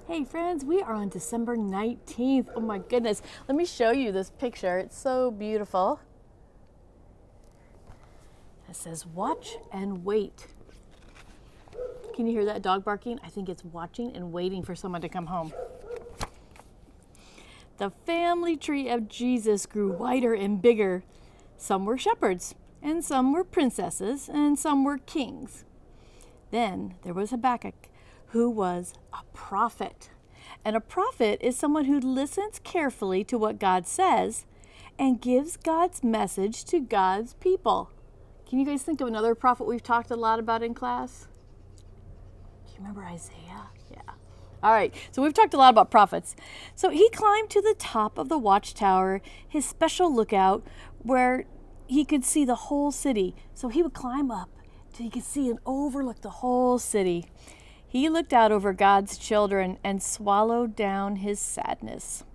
Hey friends, we are on December 19th. Oh my goodness. Let me show you this picture. It's so beautiful. It says, watch and wait. Can you hear that dog barking? I think it's watching and waiting for someone to come home. The family tree of Jesus grew wider and bigger. Some were shepherds, and some were princesses, and some were kings. Then there was Habakkuk, who was a prophet. And a prophet is someone who listens carefully to what God says and gives God's message to God's people. Can you guys think of another prophet we've talked a lot about in class? Do you remember Isaiah? Yeah. All right, so we've talked a lot about prophets. So he climbed to the top of the watchtower, his special lookout, where he could see the whole city. So he would climb up till he could see and overlook the whole city. He looked out over God's children and swallowed down his sadness.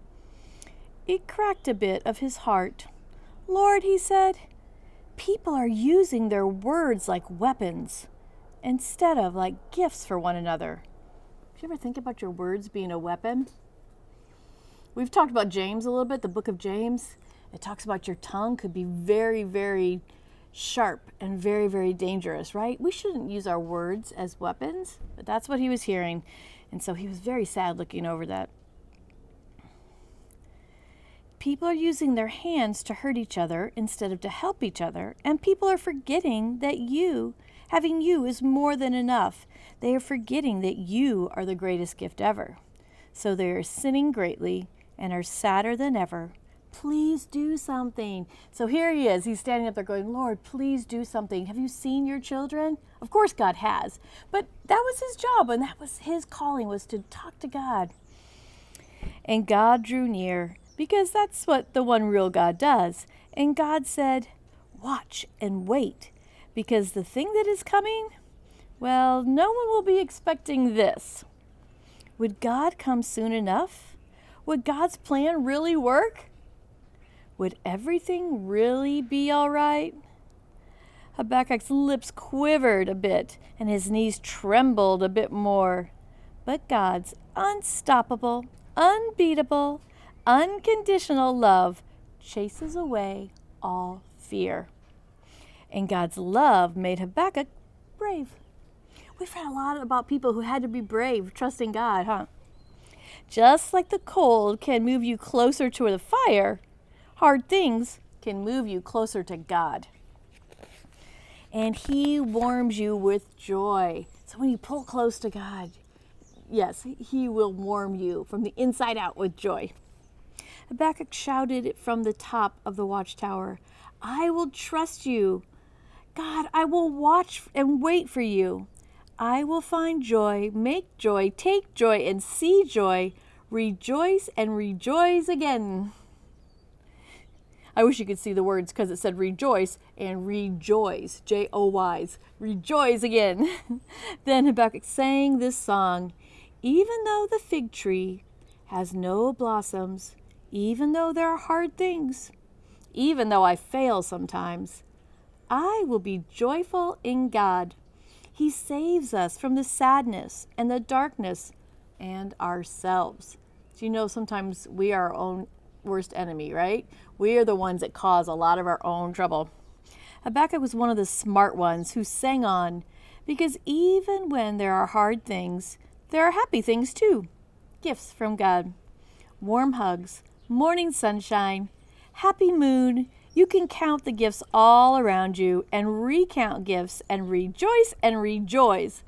It cracked a bit of his heart. Lord, he said, people are using their words like weapons instead of like gifts for one another. Do you ever think about your words being a weapon? We've talked about James a little bit, the book of James. It talks about your tongue could be very, very sharp and very, very dangerous, right? We shouldn't use our words as weapons, but that's what he was hearing. And so he was very sad looking over that. People are using their hands to hurt each other instead of to help each other, and people are forgetting that having you is more than enough. They are forgetting that you are the greatest gift ever. So they are sinning greatly and are sadder than ever. Please do something. So here he is. He's standing up there going, Lord, please do something. Have you seen your children? Of course God has. But that was his job, and that was his calling, was to talk to God. And God drew near, because that's what the one real God does. And God said, watch and wait, because the thing that is coming, well, no one will be expecting this. Would God come soon enough? Would God's plan really work? Would everything really be all right? Habakkuk's lips quivered a bit, and his knees trembled a bit more. But God's unstoppable, unbeatable, unconditional love chases away all fear. And God's love made Habakkuk brave. We've read a lot about people who had to be brave, trusting God, huh? Just like the cold can move you closer to the fire, hard things can move you closer to God. And he warms you with joy. So when you pull close to God, yes, he will warm you from the inside out with joy. Habakkuk shouted it from the top of the watchtower, I will trust you. God, I will watch and wait for you. I will find joy, make joy, take joy, and see joy. Rejoice and rejoice again. I wish you could see the words because it said rejoice and rejoice, J-O-Y's, rejoice again. Then Habakkuk sang this song, even though the fig tree has no blossoms, even though there are hard things, even though I fail sometimes, I will be joyful in God. He saves us from the sadness and the darkness and ourselves. So you know sometimes we are our own worst enemy, right? We are the ones that cause a lot of our own trouble. Habakkuk was one of the smart ones who sang on, because even when there are hard things, there are happy things too. Gifts from God. Warm hugs, morning sunshine, happy mood. You can count the gifts all around you and recount gifts and rejoice and rejoice.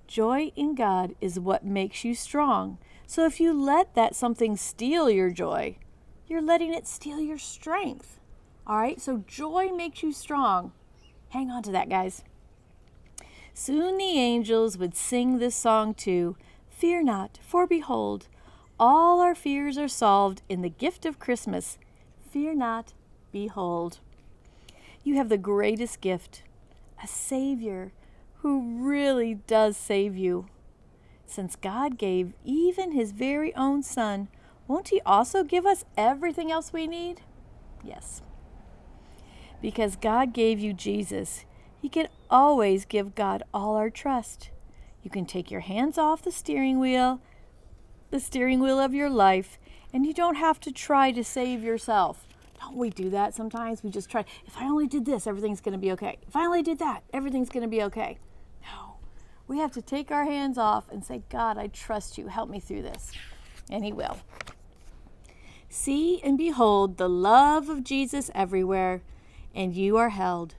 Joy in God is what makes you strong. So if you let that something steal your joy, you're letting it steal your strength. All right, so joy makes you strong. Hang on to that, guys. Soon the angels would sing this song too. Fear not, for behold, all our fears are solved in the gift of Christmas. Fear not, behold. You have the greatest gift, a Savior who really does save you. Since God gave even his very own Son, won't he also give us everything else we need? Yes. Because God gave you Jesus, he can always give God all our trust. You can take your hands off the steering wheel the steering wheel of your life, and you don't have to try to save yourself. Don't we do that sometimes? We just try, if I only did this, everything's going to be okay. If I only did that, everything's going to be okay. No, we have to take our hands off and say, God, I trust you. Help me through this. And he will. See and behold the love of Jesus everywhere, and you are held.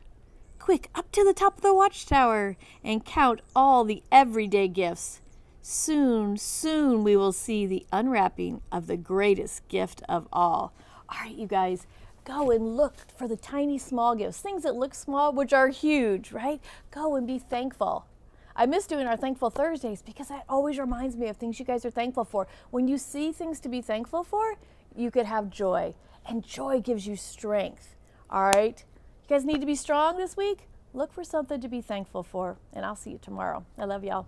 Quick, up to the top of the watchtower and count all the everyday gifts. Soon, soon we will see the unwrapping of the greatest gift of all. All right, you guys, go and look for the tiny, small gifts, things that look small, which are huge, right? Go and be thankful. I miss doing our Thankful Thursdays because that always reminds me of things you guys are thankful for. When you see things to be thankful for, you could have joy, and joy gives you strength. All right? You guys need to be strong this week? Look for something to be thankful for, and I'll see you tomorrow. I love y'all.